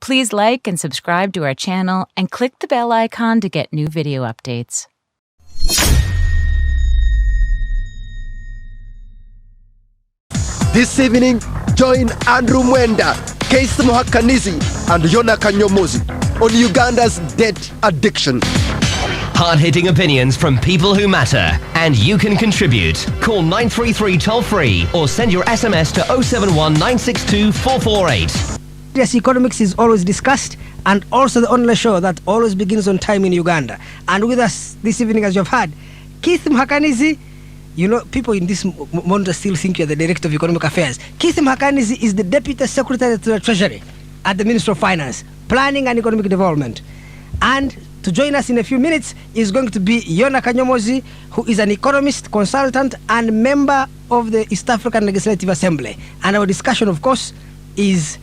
Please like and subscribe to our channel and click the bell icon to get new video updates. This evening, join Andrew Mwenda, Keith Muhakanizi, and Yona Kanyomozi on Uganda's debt addiction. Hard-hitting opinions from people who matter, and you can contribute. Call 933 toll-free or send your SMS to 071 962 448. Yes, economics is always discussed, and also the only show that always begins on time in Uganda. And with us this evening, as you've heard, Keith Muhakanizi. You know, people in this moment still think you're the Director of Economic Affairs. Keith Muhakanizi is the Deputy Secretary to the Treasury at the Ministry of Finance, Planning and Economic Development. And to join us in a few minutes is going to be Yona Kanyomozi, who is an economist, consultant, and member of the East African Legislative Assembly. And our discussion, of course, is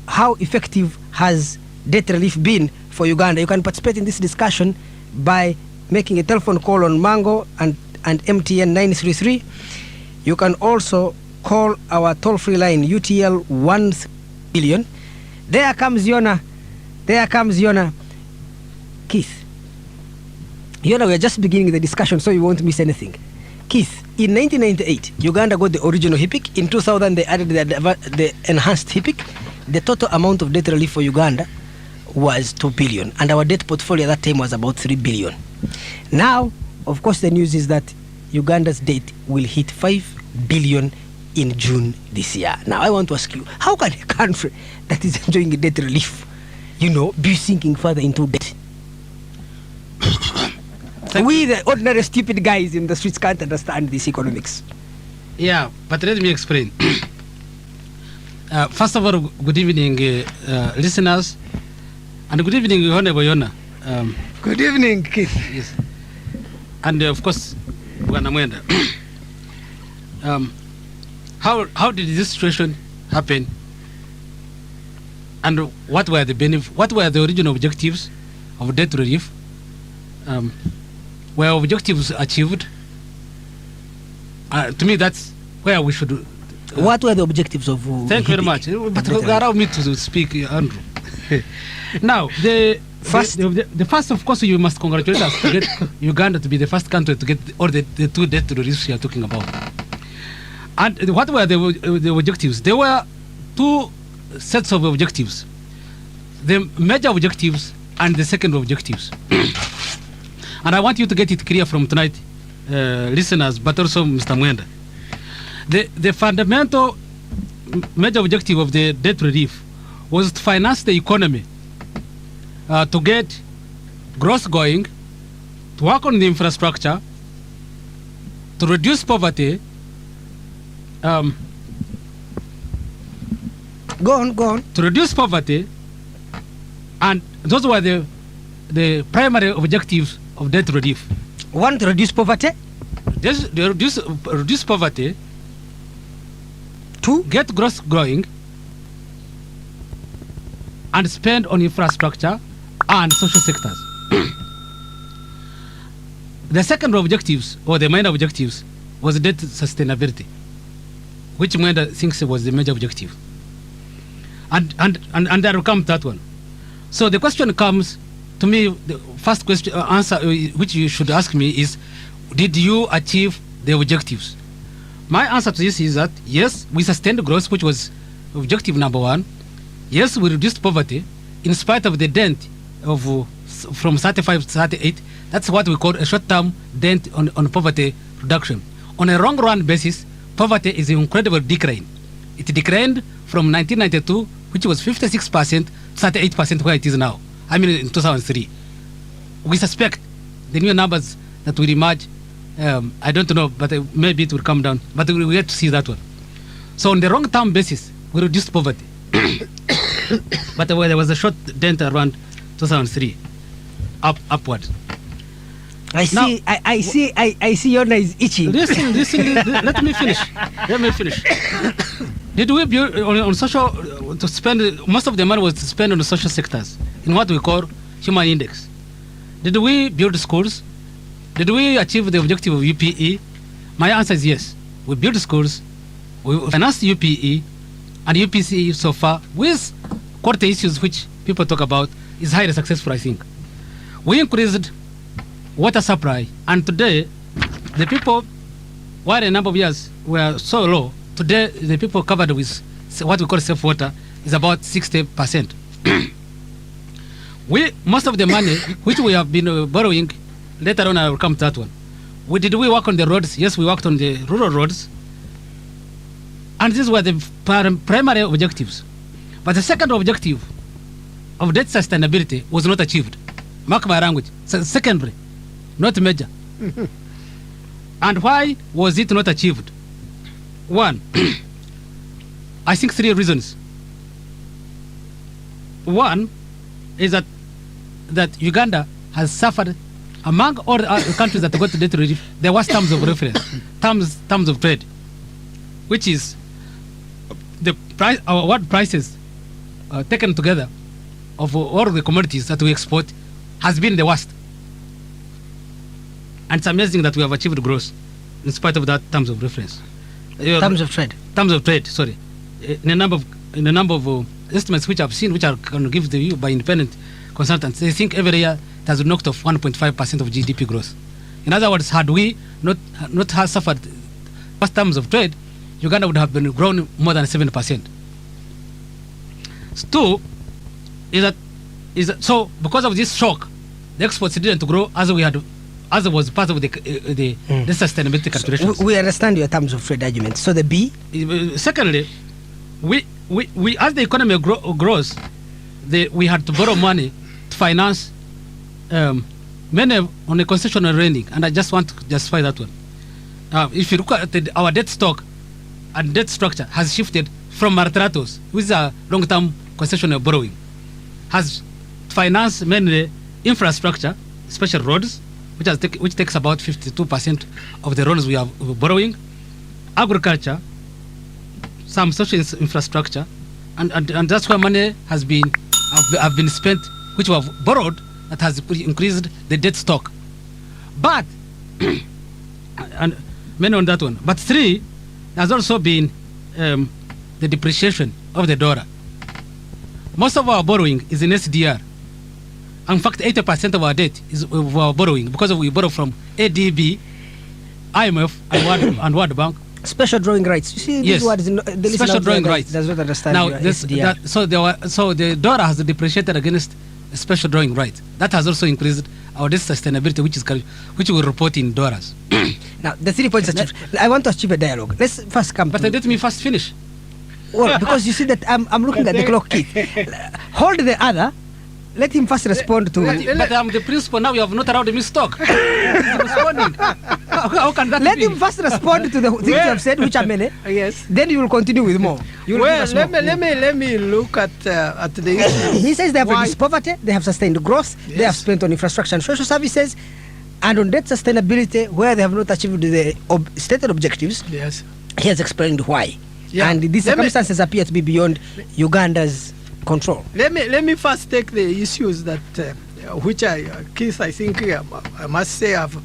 how effective has debt relief been for Uganda. You can participate in this discussion by making a telephone call on Mango and MTN 933. You can also call our toll-free line UTL 1 billion. There comes Yona. There comes Yona. Keith. Yona, we are just beginning the discussion, so you won't miss anything. Keith, in 1998, Uganda got the original HIPIC. In 2000, they added the enhanced HIPIC. The total amount of debt relief for Uganda was 2 billion, and our debt portfolio at that time was about 3 billion. Now, of course, the news is that Uganda's debt will hit 5 billion in June this year. Now, I want to ask you, how can a country that is enjoying debt relief, be sinking further into debt? We, the ordinary stupid guys in the streets, can't understand this economics. Yeah, but let me explain. First of all, good evening, listeners, and good evening, Honorable Yona. Good evening, Keith. Yes. And of course, Bwana Mwenda. How did this situation happen? And what were the original objectives of debt relief? Were objectives achieved? To me, that's where we should. What were the objectives of? Thank you very much. But allow me to speak, Andrew. Now, the first, of course, you must congratulate us to get Uganda to be the first country to get all the two debt reliefs you are talking about. And what were the objectives? There were two sets of objectives: the major objectives and the second objectives. And I want you to get it clear from tonight, listeners, but also Mr. Mwenda. The fundamental major objective of the debt relief was to finance the economy, to get growth going, to work on the infrastructure, to reduce poverty. Go on. To reduce poverty, and those were the primary objectives of debt relief. One, to reduce poverty. Reduce poverty. Two, get growth growing, and spend on infrastructure and social sectors. The second objectives, or the minor objectives, was debt sustainability, which Mwenda thinks was the major objective. And there will come that one. So the question comes to me, the first question answer which you should ask me is, did you achieve the objectives? My answer to this is that yes, we sustained growth, which was objective number one. Yes, we reduced poverty in spite of the dent of from 35 to 38. That's what we call a short-term dent on poverty reduction. On a long-run basis, poverty is in incredible decline. It declined from 1992, which was 56%, 38% where it is now. I mean, in 2003. We suspect the new numbers that will emerge. I don't know, but maybe it will come down. But we have to see that one. So on the long-term basis, we reduced poverty. But there was a short dent around 2003, upward. I see Yona is itching. Listen, let me finish. Did we build on social, to spend, most of the money was to spend on the social sectors, in what we call human index. Did we build schools? Did we achieve the objective of UPE? My answer is yes. We built schools, we financed UPE and UPCE so far with core issues which people talk about is highly successful, I think. We increased water supply, and today the people, while a number of years were so low, today the people covered with what we call safe water is about 60%. Most of the money which we have been borrowing, later on I will come to that one. Did we work on the roads? Yes, we worked on the rural roads. And these were the primary objectives. But the second objective of debt sustainability was not achieved. Mark my language. Secondary, not major. And why was it not achieved? One, I think 3 reasons. One is that Uganda has suffered, among all the other countries that got to debt relief, the worst terms of reference, terms of trade, which is the price, our world prices taken together of all the commodities that we export has been the worst. And it's amazing that we have achieved growth in spite of that terms of reference. Terms of trade. Terms of trade, sorry. In a number of estimates which I've seen, which I can give to you by independent consultants, they think every year it has knocked off 1.5% of GDP growth. In other words, had we not suffered first terms of trade, Uganda would have been grown more than 7%. Two is that so because of this shock, the exports didn't grow as was part of the sustainability calculations. So we understand your terms of trade argument. So the B. Secondly, we as the economy grows, we had to borrow money to finance many on a concessional lending, and I just want to justify that one. If you look at our debt stock and debt structure has shifted from Martratos, which is a long-term concessional borrowing, has financed mainly infrastructure, especially roads, which takes about 52% of the loans we are borrowing, agriculture, some social infrastructure, and that's where money have been spent, which we have borrowed, that has increased the debt stock. But and many on that one. But 3, there's also been the depreciation of the dollar. Most of our borrowing is in SDR. In fact, 80% of our debt is of our borrowing because we borrow from ADB, IMF, and World Bank. Special drawing rights. You see, yes. these words, the special drawing rights. Does not understand now, SDR. So the dollar has depreciated against special drawing rights. That has also increased our debt sustainability, which we report in dollars. Now, the 3 points achieved. I want to achieve a dialogue. Let's first come. But let me first finish. Well, because you see that I'm looking at the clock, Keith. Hold the other. Let him first respond to. But I'm the principal now. You have not allowed me to talk. He's responding. How can that Let be? him first respond to the things you have said, which are many. Yes. Then you will continue with more. Well, let me look at the issue. He says they have reduced poverty, they have sustained growth, they have spent on infrastructure and social services, and on debt sustainability, where they have not achieved the stated objectives. Yes. He has explained why. Yeah. And these circumstances appear to be beyond Uganda's control. Let me first take the issues that which Keith, I think I must say have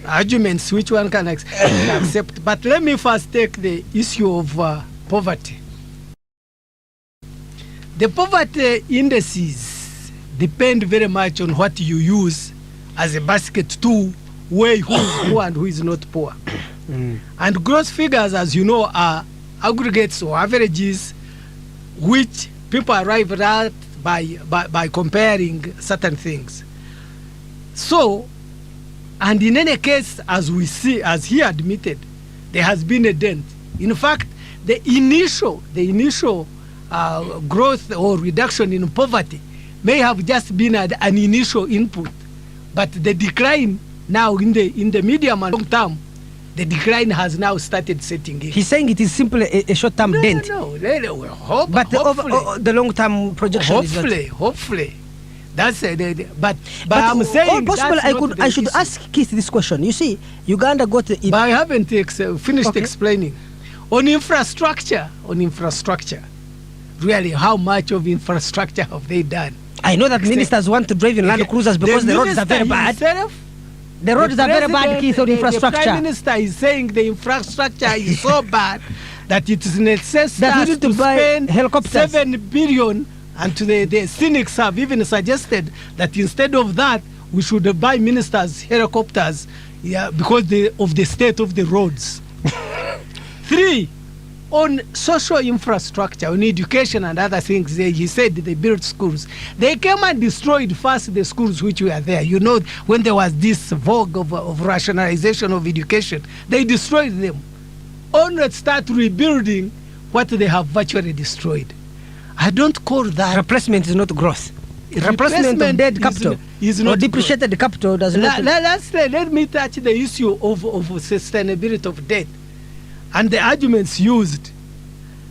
arguments which one can accept. But let me first take the issue of poverty. The poverty indices depend very much on what you use as a basket to weigh who is poor and who is not poor. And gross figures, as you know, are aggregates or averages which people arrive at by comparing certain things. So, and in any case, as we see, as he admitted, there has been a dent. In fact, the initial growth or reduction in poverty may have just been an initial input, but the decline now in the medium and long term, the decline has now started setting in. He's saying it is simply a short-term dent. No, but the long-term projection hopefully. That's but I'm saying possible I should ask Keith this question. You see, Uganda got the... But I haven't finished explaining. On infrastructure, really, how much of infrastructure have they done? I know that ministers want to drive in Land Cruisers because the roads are very bad. The roads are very bad, Keith, on infrastructure. The Prime Minister is saying the infrastructure is so bad that it is necessary to spend helicopters. 7 billion And the cynics have even suggested that instead of that, we should buy ministers helicopters, because of the state of the roads. 3, on social infrastructure, on education and other things, he said they built schools. They came and destroyed first the schools which were there. You know, when there was this vogue of rationalization of education, they destroyed them. Only start rebuilding what they have virtually destroyed. I don't call that... Replacement is not growth. Replacement of dead capital is not or depreciated growth. capital does not... Let me touch the issue of sustainability of debt. And the arguments used,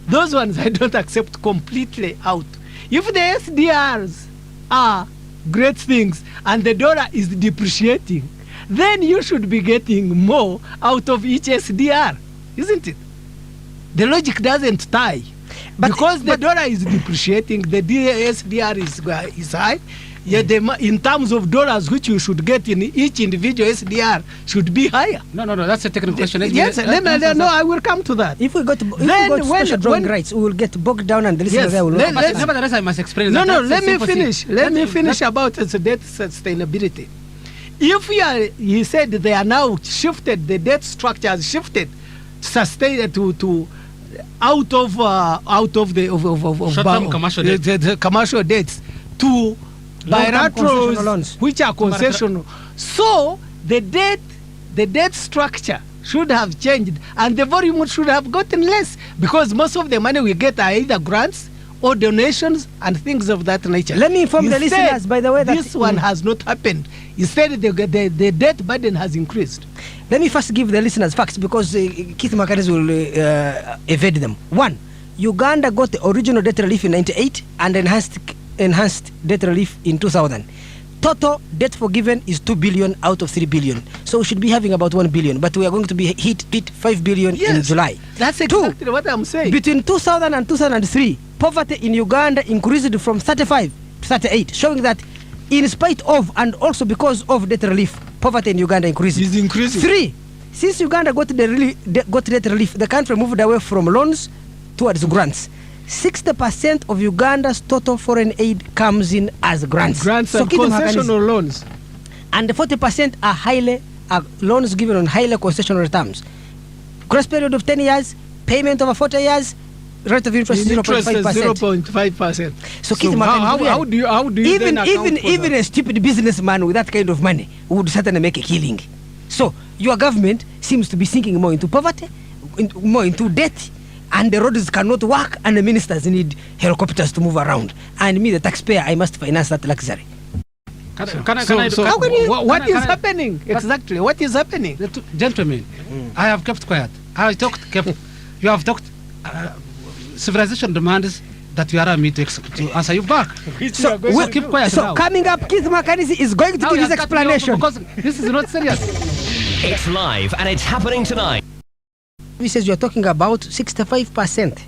those ones I don't accept completely out. If the SDRs are great things and the dollar is depreciating, then you should be getting more out of each SDR, isn't it? The logic doesn't tie. Because the dollar is depreciating, the SDR is high. Yet in terms of dollars which you should get in each individual SDR should be higher. No, that's a technical question. Yes, I will come to that. If we got special drawing rights, we will get bogged down and the listeners there will not. Nevertheless, I must explain that. Let me finish about debt sustainability. If he said they are now shifted, the debt structure has shifted, sustained to out of short-term commercial debt. The commercial debts to bilateral loans, which are concessional. So the debt structure should have changed, and the volume should have gotten less, because most of the money we get are either grants or donations and things of that nature. Let me inform the listeners, by the way, that this one has not happened. Instead, the debt burden has increased. Let me first give the listeners facts, because Keith Muhakanizi will evade them. 1, Uganda got the original debt relief in 98 and enhanced debt relief in 2000. Total debt forgiven is 2 billion out of 3 billion. So we should be having about 1 billion, but we are going to be hit 5 billion in July. That's exactly what I'm saying. Between 2000 and 2003, poverty in Uganda increased from 35 to 38, showing that in spite of and also because of debt relief, poverty in Uganda increased. Is increasing. 3, since Uganda got debt relief, the country moved away from loans towards grants. 60% of Uganda's total foreign aid comes in as grants. Grants and concessional loans. And 40% are loans given on highly concessional terms. Grace period of 10 years, payment over 40 years, rate of interest is 0.5%. So how do you then account for even that? a stupid businessman with that kind of money would certainly make a killing. So your government seems to be sinking more into poverty, more into debt, and the roads cannot work, and the ministers need helicopters to move around. And me, the taxpayer, I must finance that luxury. What is happening? Exactly. What is happening? Gentlemen, I have kept quiet. You have talked. Civilization demands that you allow me to answer you back. So we'll keep quiet now. Coming up, Keith Muhakanizi is going to give his explanation. Because this is not serious. It's live and it's happening tonight. He says you're talking about 65%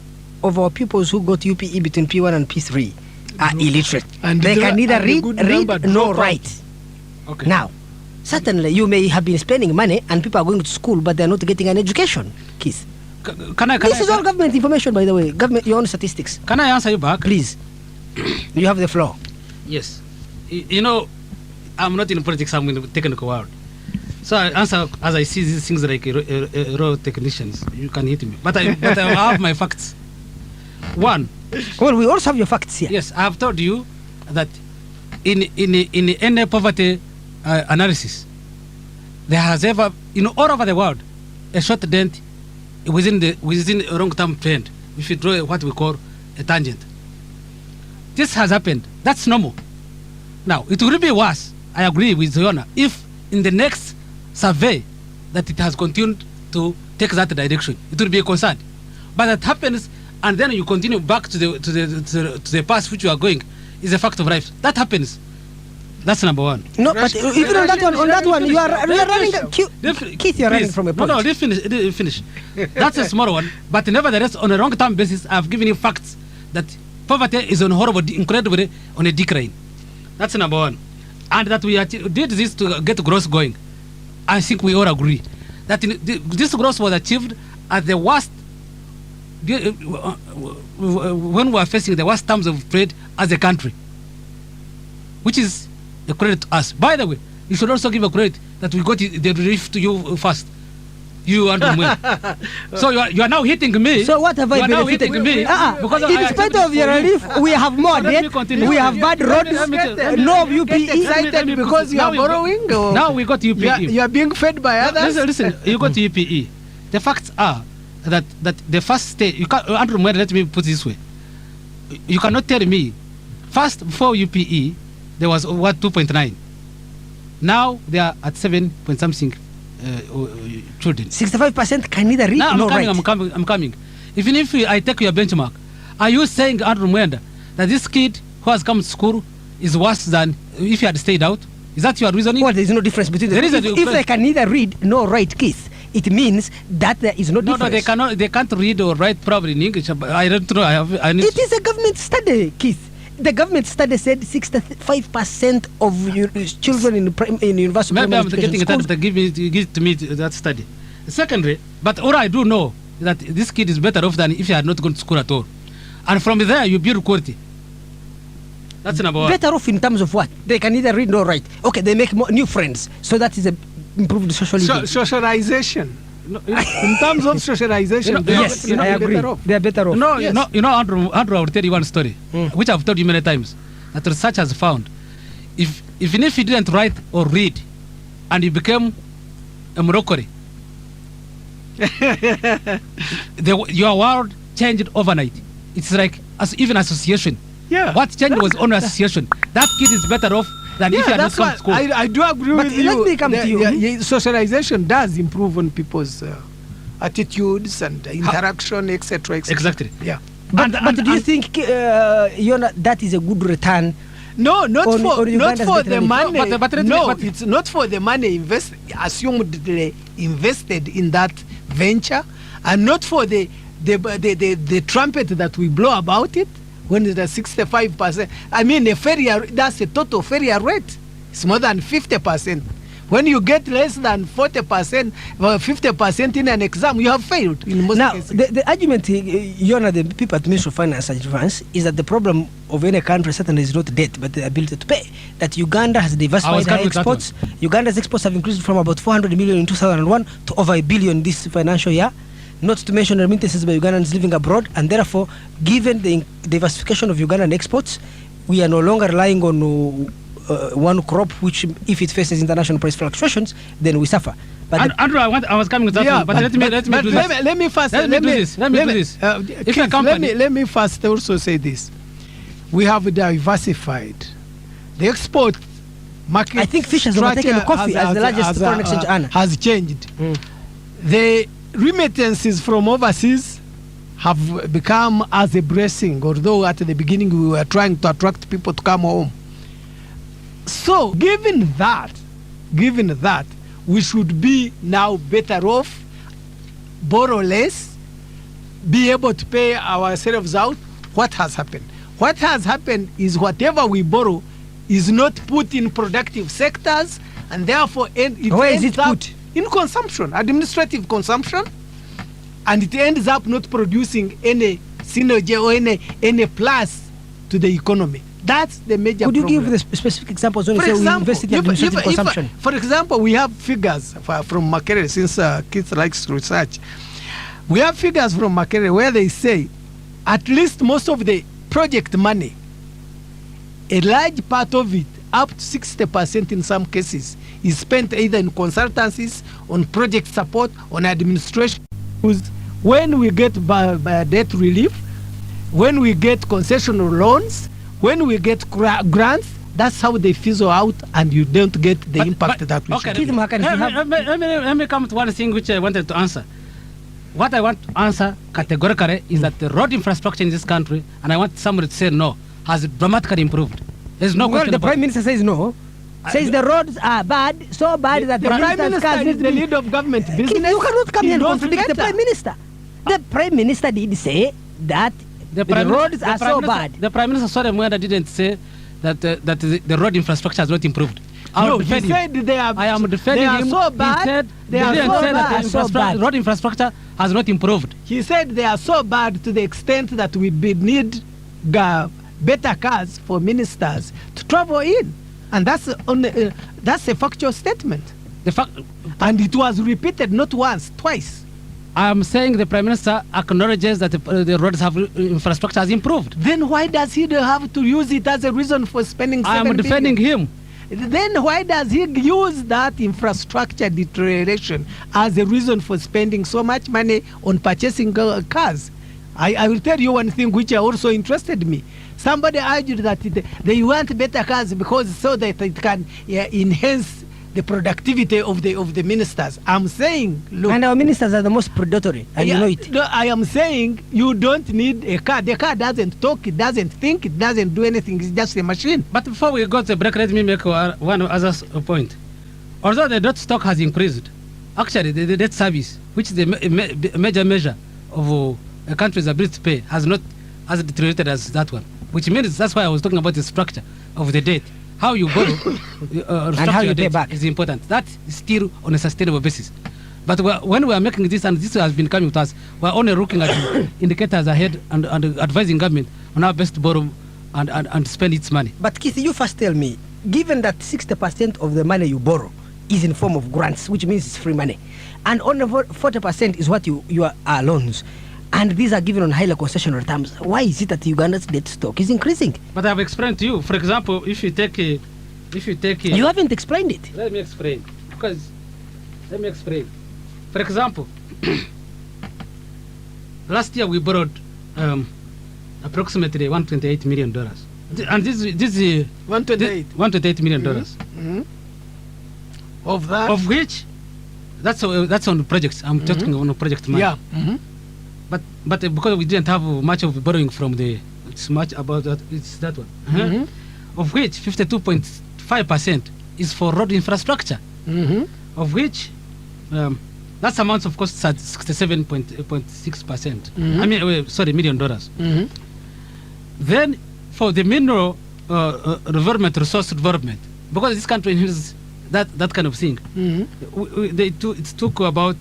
of our pupils who got UPE between P1 and P3 are illiterate. And they can neither read nor write. Okay. Now, certainly you may have been spending money and people are going to school, but they're not getting an education, Keith. This is all government information, by the way. Government, your own statistics. Can I answer you back? Please. You have the floor. Yes. You know, I'm not in politics, I'm in the technical world. So I answer as I see these things like raw technicians. You can hit me. But I have my facts. 1. Well, we also have your facts here. Yes, I have told you that in any poverty analysis, there has ever, all over the world, a short dent within a long-term trend, if you draw what we call a tangent. This has happened. That's normal. Now, it will be worse, I agree with Yona, if in the next survey that it has continued to take that direction. It will be a concern. But that happens, and then you continue back to the path which you are going, is a fact of life. That happens. That's number 1. No, but even on that one, you are running. Keith, you are running from a point. No, let me finish. That's a small one, but nevertheless, on a long-term basis, I've given you facts that poverty is on incredibly on a decline. That's number 1, and that we did this to get growth going. I think we all agree that this growth was achieved at the worst when we are facing the worst terms of trade as a country, which is a credit to us. By the way, you should also give a credit that we got the relief to you first. You and Mwenda. So you are now hitting me. So what have I now benefited? hitting me. Because In spite of your relief, we have more debt. We have bad roads, no UPE. Excited because you are borrowing? Or Now we got UPE. you are being fed by others? Listen, you got UPE. The facts are that the first stage, you can't, Andrew Mwenda, let me put it this way. You cannot tell me, first before UPE, there was 2.9. Now they are at 7 point something children. 65% can neither read Now nor write. I'm coming. Even if I take your benchmark, are you saying, Andrew Mwenda, that this kid who has come to school is worse than if he had stayed out? Is that your reasoning? Well, there is no difference between them. If they can neither read nor write, Keith, it means that there is no difference. No, they cannot. They can't read or write probably in English. I don't know. It is a government study, Keith. The government study said 65% of your children in university Maybe I'm education getting schools. that. Give to me that study. Secondly, but all I do know is that this kid is better off than if he had not gone to school at all. And from there, you build quality. That's number one. Better off in terms of what? They can neither read nor write. Okay, they make new friends. So that is a improved social living. Socialization. In terms of socialization, they yes, are I agree. better off. They are better off. No, Yes. you know, Andrew, I will tell you one story, which I've told you many times, that research has found. Even if you didn't write or read, and you became a Moroccan, your world changed overnight. It's like even association. Yeah. What changed was only association. That kid is better off than if he had not that's come why to school. I do agree But with you. let me come to you. Socialization does improve on people's attitudes and interaction, etc. Exactly. Yeah. But do you think, Yona, that is a good return? No, not On for Uganda's the better money. but It's not for the money assumedly invested in that venture, and not for the trumpet that we blow about it when it's at 65%. I mean, that's a total failure rate. It's more than 50%. When you get less than 40%, 50% in an exam, you have failed in most Now, cases. the argument, Yona, the people at Ministry of Finance advance, is that the problem of any country certainly is not debt, but the ability to pay. That Uganda has diversified her exports. Uganda's exports have increased from about 400 million in 2001 to over $1 billion this financial year. Not to mention remittances by Ugandans living abroad, and therefore, given the diversification of Ugandan exports, we are no longer relying on one crop, which, if it faces international price fluctuations, then we suffer. But Andrew, I was coming to that one, but let me do this. Let me first. Let me do this. Let me first also say this: we have diversified the export market. I think fish has overtaken coffee as the largest foreign exchange earner. Has changed. The remittances from overseas have become as a blessing, although at the beginning we were trying to attract people to come home. So, given that, we should be now better off, borrow less, be able to pay ourselves out. What has happened? What has happened is whatever we borrow is not put in productive sectors, and therefore Where is it put? In consumption, administrative consumption, and it ends up not producing any synergy or any plus to the economy. That's the major could you problem. give the specific examples when you For say we example, invested in administrative consumption? for example, we have figures from Makerere, since Keith likes research. We have figures from Makerere where they say at least most of the project money, a large part of it, up to 60% in some cases, is spent either in consultancies, on project support, on administration. When we get debt relief, when we get concessional loans, when we get grants, that's how they fizzle out, and you don't get the impact that we should. Keith Muhakanizi, Let me come to one thing which I wanted to answer. What I want to answer categorically is that the road infrastructure in this country, and I want somebody to say no, has dramatically improved. There's no well, question the about Prime Minister says no. Says the roads are bad, so bad that The Prime Minister is the leader of government business. You cannot come He here and knows contradict the better. Prime Minister. The Prime Minister did say that the roads are so bad. The Prime Minister, sorry, Mwenda, didn't say that the road infrastructure has not improved. No, he said they are. I am defending they are him. so bad. He said they are didn't so say that bad. the road infrastructure has not improved. He said they are so bad to the extent that we need better cars for ministers to travel in, and that's a factual statement. And it was repeated not once, twice. I am saying the Prime Minister acknowledges that the roads have infrastructure has improved. Then why does he have to use it as a reason for spending 7 I am defending billion? him. Then why does he use that infrastructure deterioration as a reason for spending so much money on purchasing cars? I will tell you one thing which also interested me. Somebody argued that they want better cars because so that it can enhance the productivity of the ministers. I'm saying, look. And our ministers are the most predatory, and you know it. No, I am saying you don't need a car. The car doesn't talk, it doesn't think, it doesn't do anything. It's just a machine. But before we go to the break, let me make one other point. Although the debt stock has increased, actually the debt service, which is the major measure of a country's ability to pay, has not as deteriorated as that one. Which means that's why I was talking about the structure of the debt. How you borrow and how you pay back is important. That is still on a sustainable basis. But when we are making this, and this has been coming to us, we are only looking at indicators ahead and advising government on how best to borrow and spend its money. But Keith, you first tell me, given that 60% of the money you borrow is in form of grants, which means it's free money, and only 40% is what you are loans, and these are given on highly concessional terms, why is it that Uganda's debt stock is increasing? But I've explained to you. For example, if you take you haven't explained it. Let me explain. For example, last year we borrowed approximately $128 million, and this is $128 million. Mm-hmm. Of which, that's on projects. I'm talking on project money. Yeah. Mm-hmm. But because we didn't have much of borrowing from it's much about that. It's that one. Mm-hmm. Of which 52.5% is for road infrastructure. Mm-hmm. Of which that amount of costs at 67.6%. Mm-hmm. I mean, $1 million. Mm-hmm. Then for the mineral resource development, because this country uses that kind of thing, mm-hmm. It took about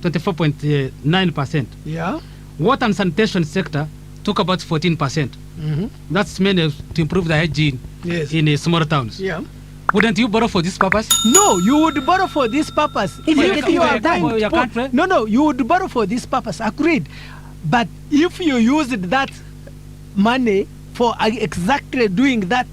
24.9%. Yeah. Water and sanitation sector took about 14%. Mm-hmm. That's mainly to improve the hygiene in small towns. Yeah. Wouldn't you borrow for this purpose? No, you would borrow for this purpose. If you are going your country? No, you would borrow for this purpose. Agreed. But if you used that money for exactly doing that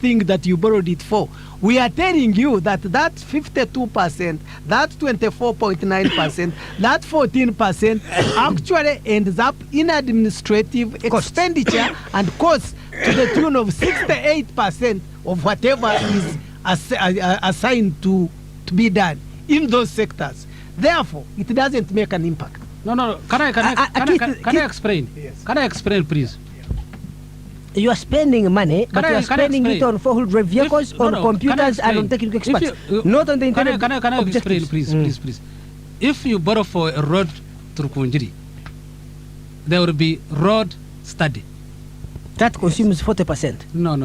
thing that you borrowed it for, we are telling you that 52%, that 24.9%, that 14% actually ends up in administrative expenditure and costs to the tune of 68% of whatever is assigned to be done in those sectors. Therefore, it doesn't make an impact. No. Can I explain? Yes. Can I explain, please? You are spending money, but you are spending it on four-wheel drive vehicles, on computers, and on technical experts, not on the internet. Can I explain, please? If you borrow for a road through Kunjiri, there will be road study. That consumes 40%. No.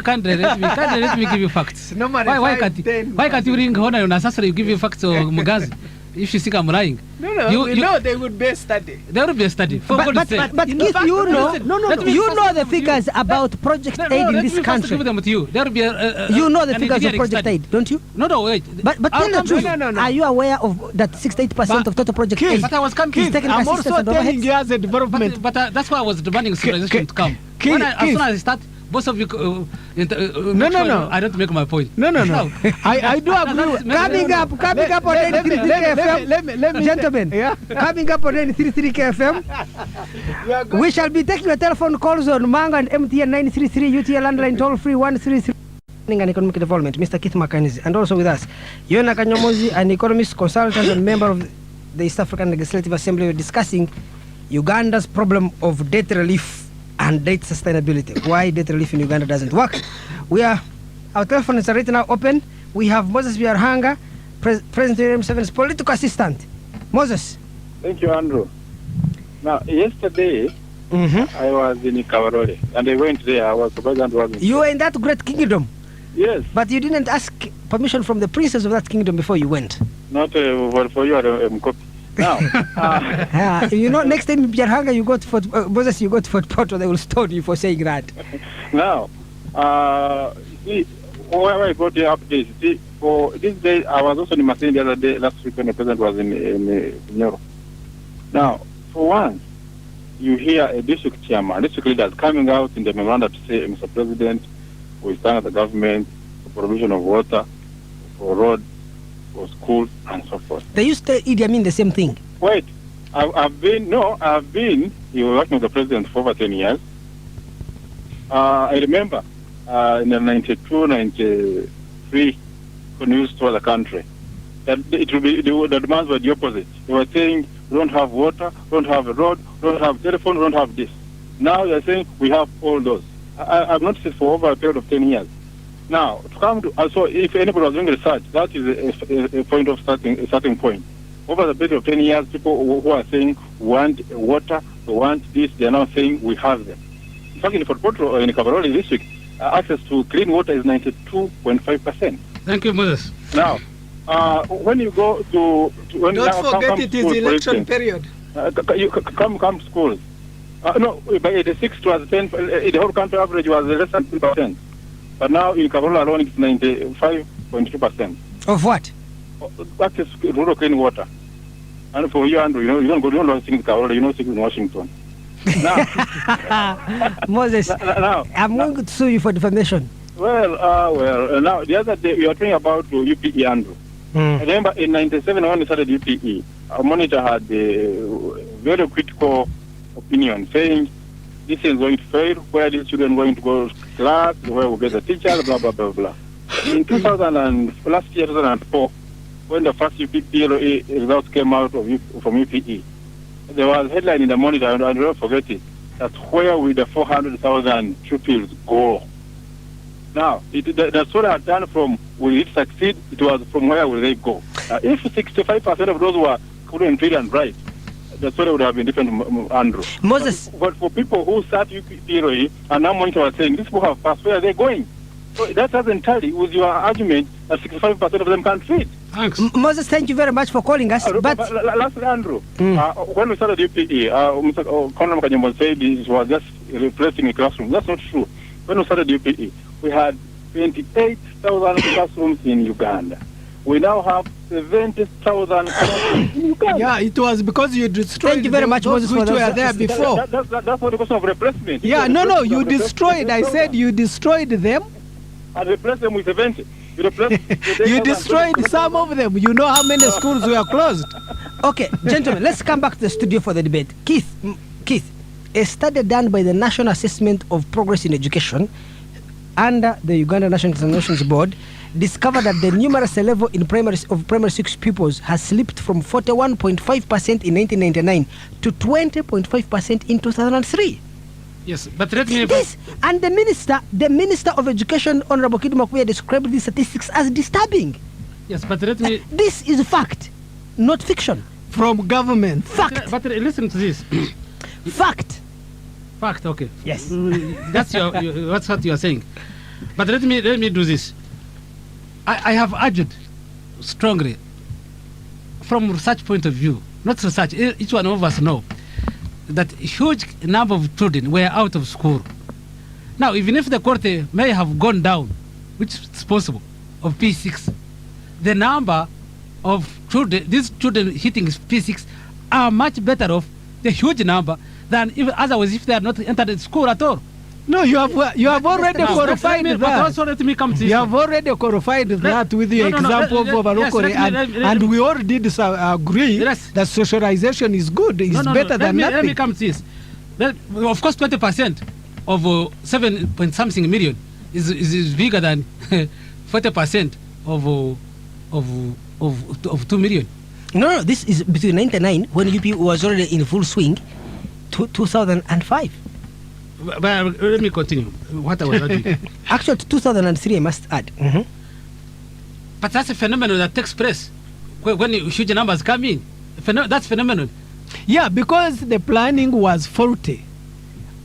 Can't let me give you facts. Why can't you ring Hona unnecessary? You give you facts or Mugazi? If you think I'm lying. No, they would be a study. There will be a study. But Keith, you know the figures about project aid in this country. Give them to you. There will be you know the figures of project aid, don't you? No, wait. But tell the truth. Are you aware of that 68% of total project aid? But I was coming. I'm also telling you as a development. But that's why I was demanding civilization to come. As soon as I start, both of you. No. I don't make my point. No. I do agree. Coming up on 933 KFM, gentlemen. Yeah. Coming up on 933 KFM, we shall be taking your telephone calls on Mango and MTN 933 UTL landline toll free 133. And economic development, Mr. Keith Muhakanizi, and also with us, Yona Kanyomozi, an economist, consultant, and member of the East African Legislative Assembly. We're discussing Uganda's problem of debt relief and debt sustainability. Why debt relief in Uganda doesn't work. Our telephones are right now open. We have Moses Biarhanga, President William Museveni's political assistant. Moses. Thank you, Andrew. Now, yesterday, I was in Kabarole, and I went there. I was surprised and was. You were in that great kingdom, Yes, but you didn't ask permission from the princess of that kingdom before you went. not for you. I'm copy. Now, You know, next time in Biarhanga, you go to Fort Moses, you go to Fort Porto, they will stone you for saying that. now, see, where I got the updates. See, for this day, I was also in Masini the other day, last week when the president was in Europe. Now, for once, you hear a district chairman, district leaders coming out in the memorandum to say, Mr. President, we stand at the government for provision of water, for road, for schools, and so forth. They used to tell Idi Amin the same thing. Wait, I've been, he was working with the president for over 10 years. I remember in the 92, 93, when we used to tour the country, that it will be, the demands were the opposite. They were saying, we don't have water, we don't have a road, we don't have telephone, we don't have this. Now they're saying, we have all those. I've noticed it for over a period of 10 years. Now, to come to, so if anybody was doing research, that is a point of starting point. Over the period of 10 years, people who are saying want water, want this, they are now saying we have them. In fact, in Fort Porto, in Kabarole district, access to clean water is 92.5%. Thank you, Moses. Now, when you go to when Don't now forget come it is schools, for election instance, period. you come schools. No, by 86 was 10. The whole country average was less than 2%. But now in Kabarole alone, it's 95.2%. Of what? Access to rural clean water. And for you, Andrew, you don't know things in Kabarole, you know things in Washington. Now, Moses, now, I'm going to sue you for defamation. Well, now the other day we were talking about UPE, Andrew. I remember in '97 when we started UPE, our monitor had a very critical opinion saying this is going to fail, where these children are going to go to class, where we get the teachers, blah, blah, blah, blah. In 2004, when the first UPE results came out from UPE, there was a headline in the monitor, and I don't forget it, that where will the 400,000 pupils go? Now, the story had done from will it succeed, it was from where will they go. If 65% of those were couldn't read and write, the story would have been different, Andrew. Moses. But for people who start UPE and now monitor are saying, these people have passed, where are they going? So that doesn't tally with your argument that 65% of them can't read. Thanks. Moses, thank you very much for calling us. But Lastly, Andrew, when we started UPE, Mr. Yona Kanyomozi said it was just replacing a classroom. That's not true. When we started UPE, we had 28,000 classrooms in Uganda. We now have 70,000 classrooms in Uganda. Yeah, it was because you destroyed. Thank you very much, those Moses, for which those were there before. That's not a question of replacement. Yeah, no, you destroyed. I said you destroyed them. And replace them with 70. You destroyed some of them. You know how many schools were closed. okay, gentlemen, let's come back to the studio for the debate. Keith, a study done by the National Assessment of Progress in Education under the Uganda National Examinations Board discovered that the numeracy level in primary 6 pupils has slipped from 41.5% in 1999 to 20.5% in 2003. Yes, but let me... This, and the Minister of Education, Honorable Keith Muhakanizi, described these statistics as disturbing. Yes, but let me... This is fact, not fiction. From government. Fact. But listen to this. Fact. Fact, okay. Yes. That's that's what you are saying. But let me do this. I have urged strongly, from research point of view, not research, each one of us know, that huge number of children were out of school. Now, even if the quality may have gone down, which is possible, of P6, the number of children, these children hitting P6 are much better off, the huge number, than if otherwise if they are not entered school at all. No, you have already qualified that. But also let me come to you have already qualified that with the example of Obote, and we all did agree that socialization is good, is better than nothing. Let me come to this. Of course, 20% of 7 something million is bigger than 40% of 2 million. No, this is between 99 when UP was already in full swing to 2005. But let me continue. What I was arguing. Actually, 2003, I must add. But that's a phenomenon that takes place when huge numbers come in. That's phenomenon. Yeah, because the planning was faulty.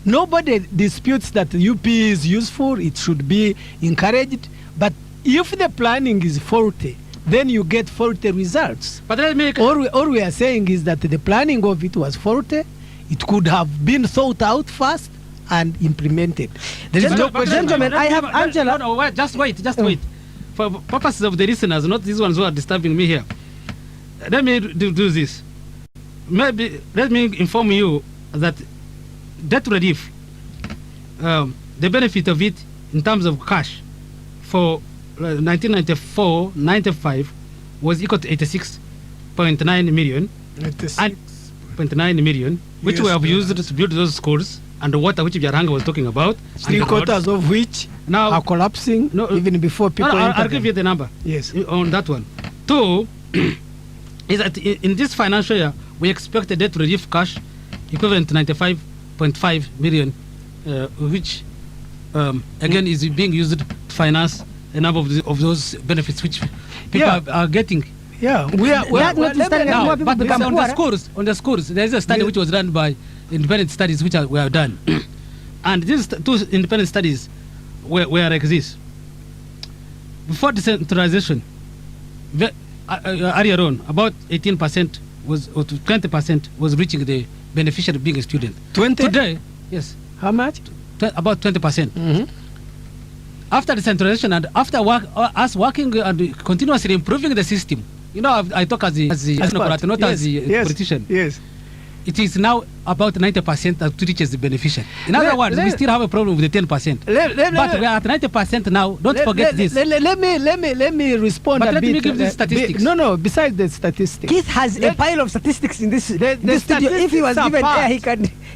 Nobody disputes that UP is useful, it should be encouraged, but if the planning is faulty, then you get faulty results. But let me All we are saying is that the planning of it was faulty. It could have been thought out first and implemented. There is no question. Gentlemen, I have Angela. No, wait, just wait. For purposes of the listeners, not these ones who are disturbing me here. Let me do this. Maybe let me inform you that debt relief, the benefit of it in terms of cash for 1994-95 was equal to 86.9 million. 86.9 million, which we have used to build those schools and the water which Biaranga was talking about. 3/4 of which now are collapsing even before people I'll give you the number. Yes. On that one. 2 is that in this financial year, we expect a debt relief cash equivalent to 95.5 million, which again is being used to finance a number of those benefits which people are getting. Yeah, we are but on the schools, there is a study which was done by independent studies which were done. And these 2 independent studies were like this. Before decentralization, earlier on, about 18% was, or to 20% was reaching the beneficiary being a student. 20? Today, yes. How much? About 20%. Mm-hmm. After decentralization and after us working and continuously improving the system, you know, I talk as a technocrat, not as a politician. Yes. It is now about 90% that reaches the beneficiary. In other words, we still have a problem with the 10%. But we are at 90% now. Don't forget this. Let me respond but a let bit. me give the statistics. No, besides the statistics. Keith has a pile of statistics in this studio. If he was given air,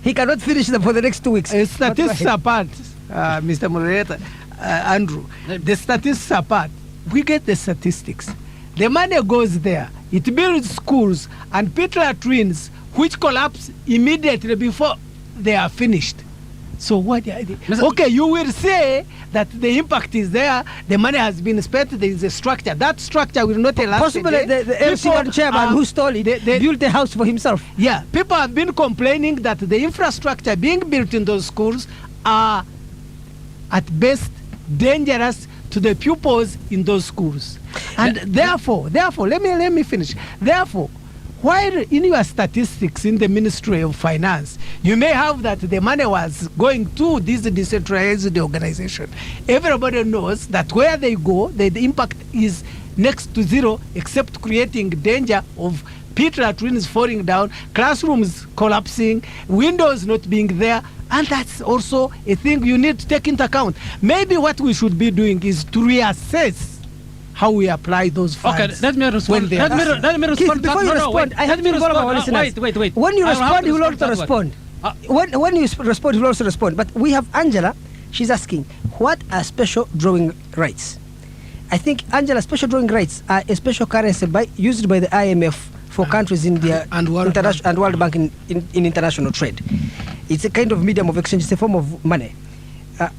he cannot finish them for the next 2 weeks. Statistics apart, Mr. Moderator, Andrew, the statistics apart, we get the statistics. The money goes there. It builds schools and pit latrines which collapse immediately before they are finished. So what? Okay, you will say that the impact is there. The money has been spent. There is a structure. That structure will not last. Possibly the LC1 chairman who stole it built a house for himself. Yeah, people have been complaining that the infrastructure being built in those schools are at best dangerous to the pupils in those schools. And therefore, let me finish. Therefore, while in your statistics in the Ministry of Finance, you may have that the money was going to this decentralized organization. Everybody knows that where they go, the impact is next to zero, except creating danger of pit latrines falling down, classrooms collapsing, windows not being there. And that's also a thing you need to take into account. Maybe what we should be doing is to reassess how we apply those funds. Okay, let me respond. Let me respond. Before you respond, I have to inform our listeners. Wait. When you respond, he will also respond. When you respond, he will also respond. But we have Angela. She's asking, what are special drawing rights? I think, Angela, special drawing rights are a special currency used by the IMF for countries in their and World Bank in international trade. It's a kind of medium of exchange. It's a form of money.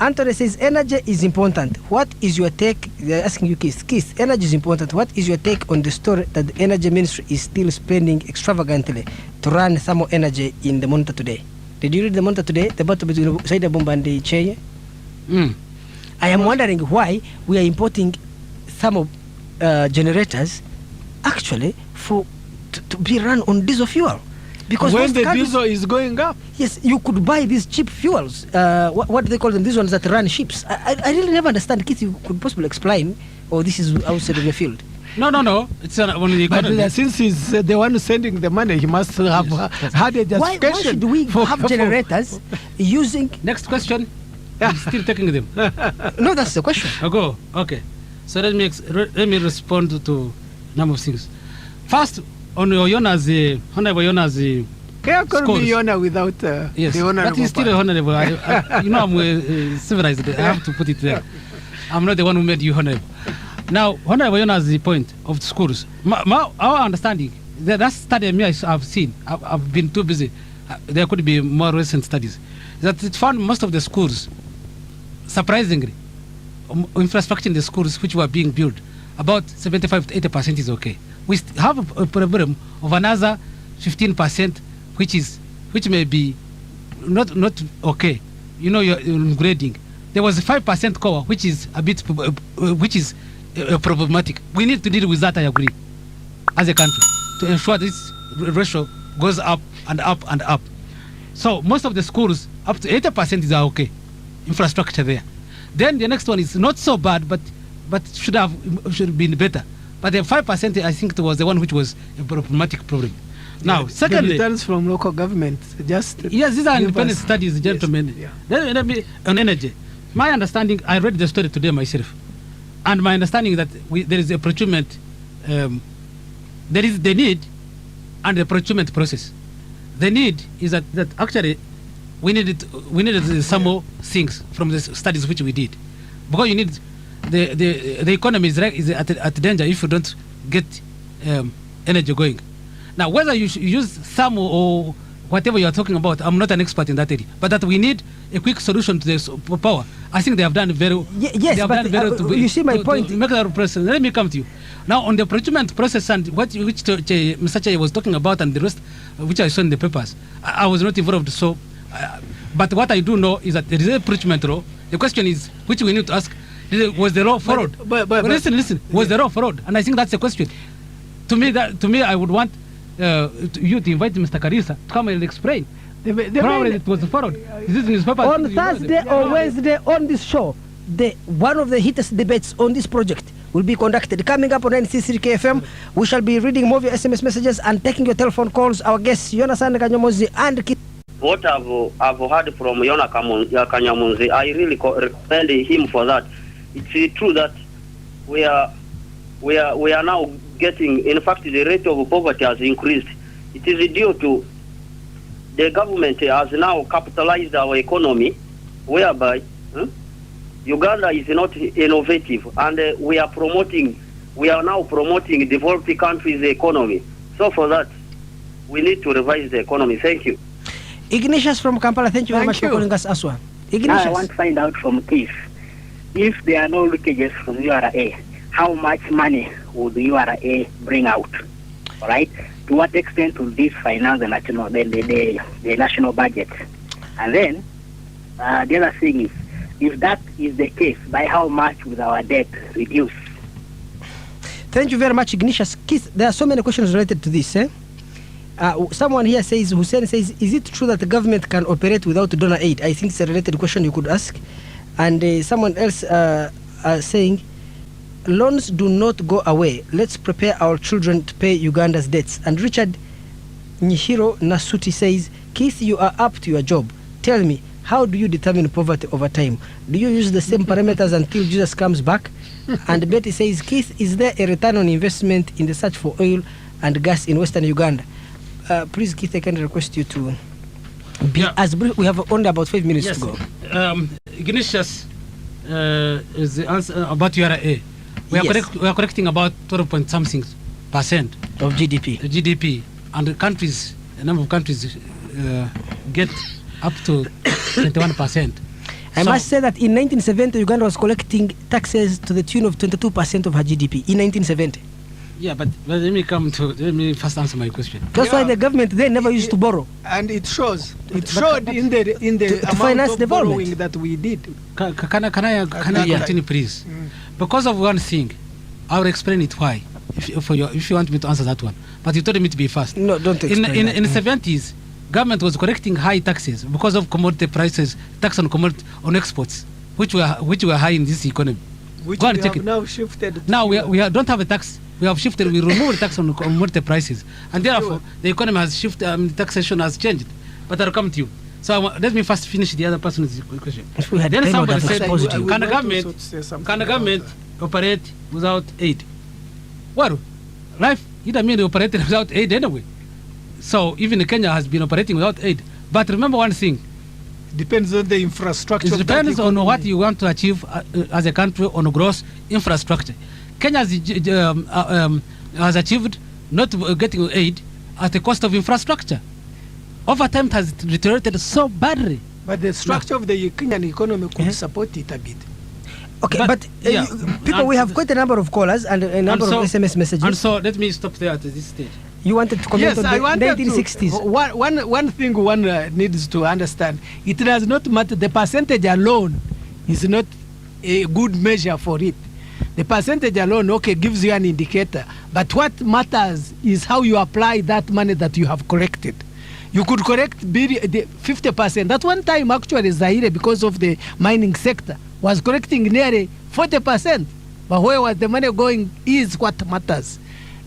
Anthony says energy is important. What is your take? They're asking you, Keith. Energy is important. What is your take on the story that the energy ministry is still spending extravagantly to run thermal energy in the Monitor today? Did you read the Monitor today? The battle between Saida Bomba and the Cheye? I am wondering why we are importing thermal generators actually to be run on diesel fuel. Because when the diesel is going up. Yes, you could buy these cheap fuels. What do they call them? These ones that run ships. I really never understand. Keith, you could possibly explain, or this is outside of your field. No. It's one of the economy. But since he's the one sending the money, he must have had a justification. Why should we have generators using... Next question. I'm still taking them. No, that's the question. Go. Okay. So let me respond to a number of things. First, on Yona's Honorable Yona's can call me Yona without yes, the honorable. But he's still honorable. You know, I'm civilized. I have to put it there. I'm not the one who made you honorable. Now, Honorable Yona's the point of the schools. Our understanding, that study I've seen, I've been too busy. There could be more recent studies. That it found most of the schools, surprisingly, infrastructure in the schools which were being built, about 75 to 80% is okay. We have a problem of another 15%, which may be not okay. you're grading. There was a 5% core, which is a bit, problematic. We need to deal with that, I agree, as a country, to ensure this ratio goes up and up and up. So most of the schools, up to 80% is okay, infrastructure there. Then the next one is not so bad, but should have been better. But the 5%, I think, it was the one which was a problematic problem. Now, secondly, the returns from local government, just yes, these are independent studies, gentlemen. Yes, Let me on energy. My understanding, I read the story today myself, and my understanding that there is a procurement, there is the need and the procurement process. The need is that actually we needed some more things from the studies which we did, because you need the economy is at danger if you don't get energy going. Now, whether you use some or whatever you are talking about, I'm not an expert in that area, but that we need a quick solution to this power. I think they have done very yes, but you see my point. To make that process. Let me come to you. Now, on the procurement process and which Mr. Chair was talking about and the rest, which I saw in the papers, I was not involved. So, but what I do know is that there is a procurement law. The question is, which we need to ask, was the law followed? But listen, was the law followed? And I think that's the question. To me, I would want you to invite Mr. Karisa to come and explain. Probably it was followed. This newspaper on Thursday or Wednesday on this show, one of the hottest debates on this project will be conducted. Coming up on NCC KFM, we shall be reading more of your SMS messages and taking your telephone calls. Our guests, Yona Kanyomozi and Keith. What I've heard from Yona Kanyomozi, I really recommend him for that. It's true that we are now getting, in fact, the rate of poverty has increased. It is due to the government has now capitalized our economy, whereby Uganda is not innovative, and we are now promoting developed countries' economy. So for that, we need to revise the economy. Thank you. Ignatius from Kampala, thank you very much for calling us, Aswa. Ignatius. I want to find out from Keith, if there are no leakages from URA, how much money would the URA bring out? All right? To what extent will this finance the national budget? And then, the other thing is, if that is the case, by how much will our debt reduce? Thank you very much, Ignatius. Keith, there are so many questions related to this. Someone here says, Hussein says, is it true that the government can operate without donor aid? I think it's a related question you could ask. And someone else saying, loans do not go away. Let's prepare our children to pay Uganda's debts. And Richard Nihiro Nasuti says, Keith, you are up to your job. Tell me, how do you determine poverty over time? Do you use the same parameters until Jesus comes back? And Betty says, Keith, is there a return on investment in the search for oil and gas in Western Uganda? Please, Keith, I can request you to be as brief. We have only about 5 minutes to go. Ignatius is the answer about URA. We are collecting about 12-point-something% of GDP. And a number of countries get up to 21%. I must say that in 1970, Uganda was collecting taxes to the tune of 22% of her GDP in 1970. Yeah, but let me first answer my question. That's why the government then never used to borrow. And it shows. It showed in the amount of borrowing that we did. Can I continue, please? Because of one thing, I will explain it why, if you want me to answer that one. But you told me to be fast. No, don't explain In the 70s, government was collecting high taxes because of commodity prices, tax on exports, which were high in this economy. Which we have now shifted. Now we don't have a tax. We have shifted. We removed the tax on commodity prices, and therefore the economy has shifted. Taxation has changed. But I'll come to you. So let me first finish the other person's question. Then somebody said, "Can the government operate without aid?" Well, life either mean they operated without aid anyway. So even Kenya has been operating without aid. But remember one thing. Depends on the infrastructure. It depends on what you want to achieve as a country on a gross infrastructure. Kenya has achieved not getting aid at the cost of infrastructure. Over time, it has deteriorated so badly. But the structure of the Kenyan economy could support it a bit. Okay, but people, we have quite a number of callers and a number of SMS messages. And so let me stop there at this stage. You wanted to comment Yes, on I the wanted 1960s. to. One thing one needs to understand: it does not matter. The percentage alone is not a good measure for it. The percentage alone, okay, gives you an indicator. But what matters is how you apply that money that you have collected. You could correct 50%. At one time, actually, Zaire, because of the mining sector, was correcting nearly 40%. But where was the money going is what matters.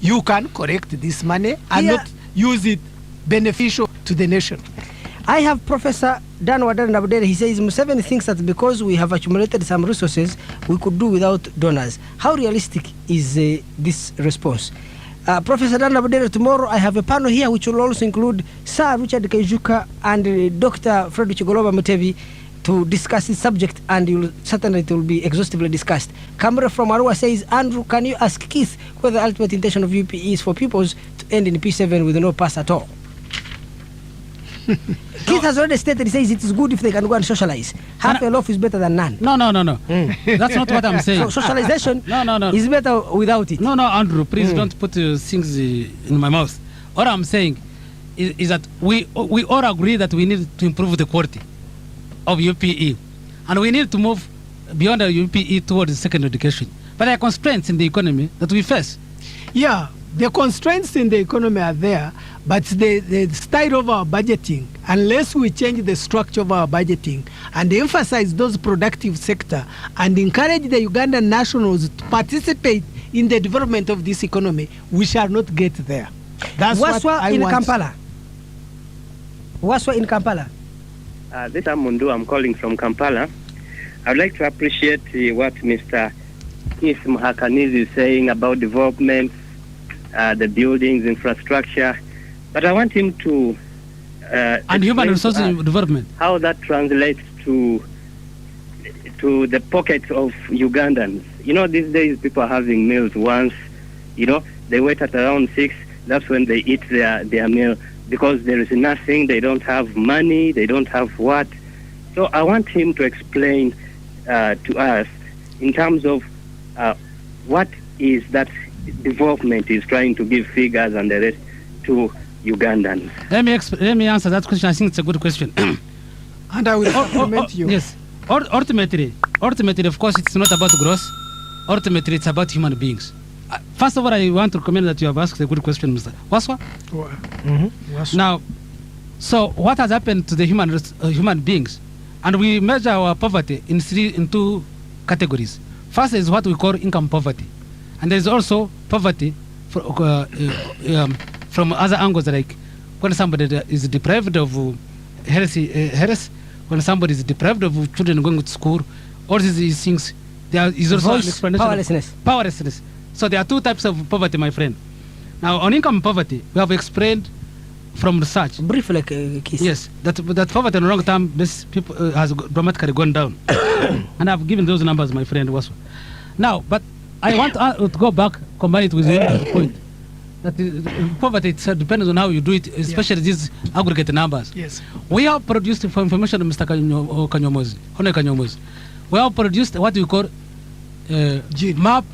You can correct this money and not use it beneficial to the nation. I have Professor Dan Wadana. He says Museveni thinks that because we have accumulated some resources, we could do without donors. How realistic is this response? Professor Dan Abudere, tomorrow I have a panel here which will also include Sir Richard Kaijuka and Dr. Frederick Chigoloba Mutebi to discuss this subject, and certainly it will be exhaustively discussed. Camera from Arua says, Andrew, can you ask Keith whether the ultimate intention of UPE is for pupils to end in P7 with no pass at all? Keith has already stated, he says it is good if they can go and socialize. Half a loaf is better than none. No. That's not what I'm saying. So socialization is better without it. No, Andrew, please don't put things in my mouth. All I'm saying is that we all agree that we need to improve the quality of UPE. And we need to move beyond the UPE towards secondary education. But there are constraints in the economy that we face. Yeah, the constraints in the economy are there, but the style of our budgeting, unless we change the structure of our budgeting and emphasize those productive sector and encourage the Ugandan nationals to participate in the development of this economy, we shall not get there. That's what I want. Kampala. Waswa in Kampala. This is Mundu. I'm calling from Kampala. I'd like to appreciate what Mr. Keith Muhakanizi is saying about development, the buildings, infrastructure. But I want him to and human resources development. How that translates to the pockets of Ugandans. You know, these days people are having meals once. You know, they wait at around 6. That's when they eat their meal, because there is nothing. They don't have money. They don't have what. So I want him to explain to us in terms of what is that development is trying to give figures and the rest to Ugandans. Let me answer that question. I think it's a good question. And I will compliment you. Yes. Ultimately, of course, it's not about growth. Ultimately, it's about human beings. First of all, I want to recommend that you have asked a good question, Mr. Waswa. Mm-hmm. Now, so what has happened to the human beings? And we measure our poverty in two categories. First is what we call income poverty, and there is also poverty from other angles, like when somebody is deprived of health, when somebody is deprived of children going to school, all these things. There is also an explanation. Powerlessness. So there are two types of poverty, my friend. Now, on income poverty, we have explained from research. Briefly, Keith. Yes, that poverty in the long term people has dramatically gone down. And I've given those numbers, my friend. Now, but I want to go back, combine it with the point. That poverty depends on how you do it, especially these aggregate numbers. Yes. We have produced, for information of Mr. Kanyomozi, Yona Kanyomozi, we have produced what we call map,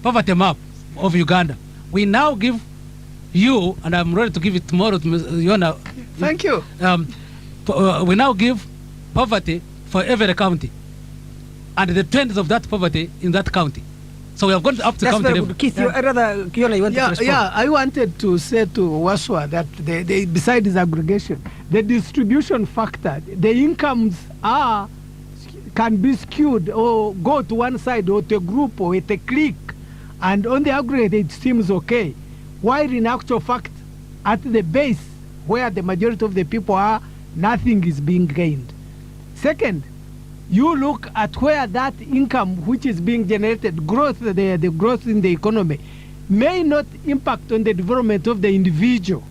poverty map of Uganda. We now give you, and I'm ready to give it tomorrow to Yona. Thank you. We now give poverty for every county and the trends of that poverty in that county. So we have gone up to county level. Good. Keith, Yona, you wanted to respond? Yeah, I wanted to say to Waswa that besides this aggregation, the distribution factor, the incomes can be skewed or go to one side or to a group or to a clique, and on the aggregate it seems okay, while in actual fact at the base where the majority of the people are, nothing is being gained. Second, you look at where that income which is being generated, growth, the growth in the economy, may not impact on the development of the individual.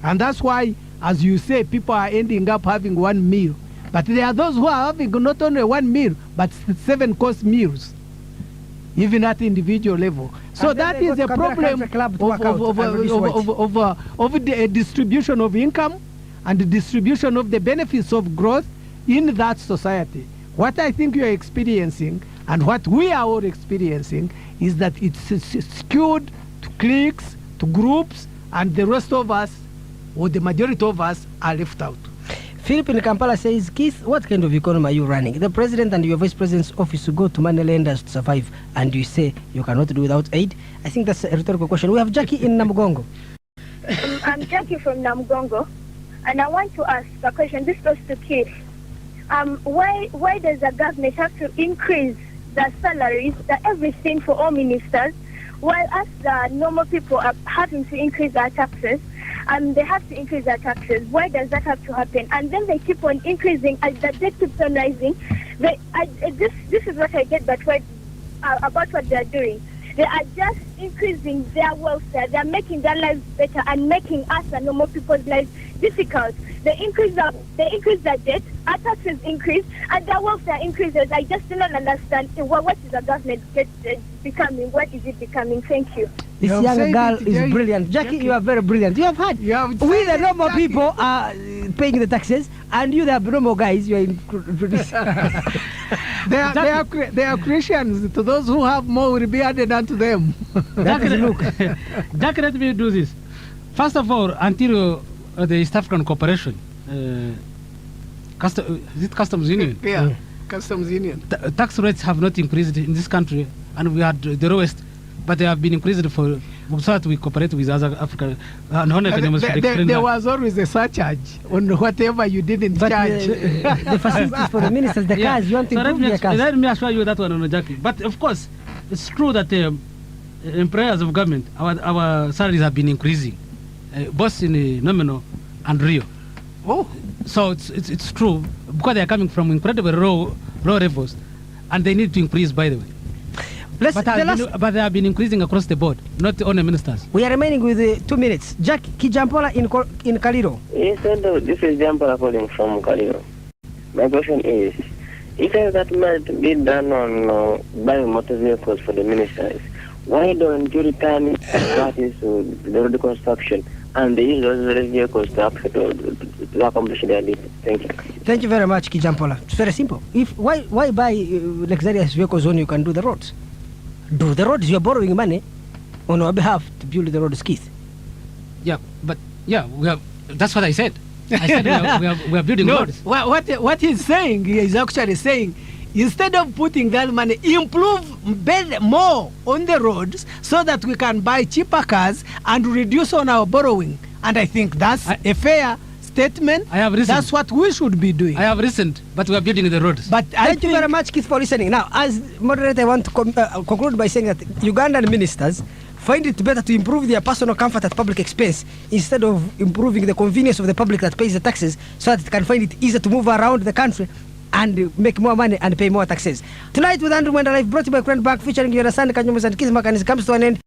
And that's why, as you say, people are ending up having one meal. But there are those who are having not only one meal, but 7-course meals, even at the individual level. So that is a problem of the distribution of income and the distribution of the benefits of growth in that society. What I think you are experiencing And what we are all experiencing is that it's skewed to cliques, to groups, and the rest of us, or the majority of us, are left out. Philip in Kampala says, Keith, what kind of economy are you running? The president and your vice president's office go to money lenders to survive, and you say you cannot do without aid? I think that's a rhetorical question. We have Jackie in Namugongo. I'm Jackie from Namugongo, and I want to ask a question. This goes to Keith. Why does the government have to increase the salaries, everything for all ministers, while us, the normal people, are having to increase our taxes? They have to increase their taxes. Why does that have to happen? And then they keep on increasing, as the debt keeps on rising. This is what I get about what they are doing. They are just increasing their welfare. They are making their lives better and making us, the normal people's lives, difficult. They increase their debt, our taxes increase, and their welfare increases. I just do not understand what is the government becoming. What is it becoming? Thank you. This young girl is brilliant. Jackie, you are very brilliant. We, the normal people, are paying the taxes, and you, the abnormal guys, you are producing. They are Christians. To those who have more will be added unto them. Jackie, let me do this. First of all, until the East African Cooperation, is it Customs Union? Yeah, Customs Union. Tax rates have not increased in this country, and we had the lowest, but they have been increased so that we cooperate with other African. There was always a surcharge on whatever you didn't charge. The facilities for the ministers, the cars, you want to improve their cars. Let me assure you that one, Jackie. But of course, it's true that employers of government, our salaries have been increasing, both in nominal and real. Oh, so it's true because they are coming from incredibly low levels, and they need to increase, by the way. But they have been increasing across the board, not only ministers. We are remaining with 2 minutes. Jack Kijampola in Kaliro. Yes, this is Jampola calling from Kaliro. My question is, if that might be done on buying motor vehicles for the ministers, why don't you return parties to the road construction and they use those vehicles to accomplish their deed? Thank you. Thank you very much, Kijampola. It's very simple. Why buy luxurious vehicles when you can do the roads? Do the roads. You're borrowing money on our behalf to build the roads, Keith. Yeah, but we have. That's what I said. I said we are building roads. What he's saying, he is actually saying, instead of putting that money, build more on the roads so that we can buy cheaper cars and reduce on our borrowing. And I think that's a fair statement. I have listened. That's what we should be doing. I have listened, but we are building the roads. But thank you very much, Keith, for listening. Now, as moderator, I want to conclude by saying that Ugandan ministers find it better to improve their personal comfort at public expense instead of improving the convenience of the public that pays the taxes, so that it can find it easier to move around the country and make more money and pay more taxes. Tonight with Andrew Mwenda Live, brought to you by Grand Bank, featuring Yona Kanyomozi and Keith Muhakanizi, comes to an end.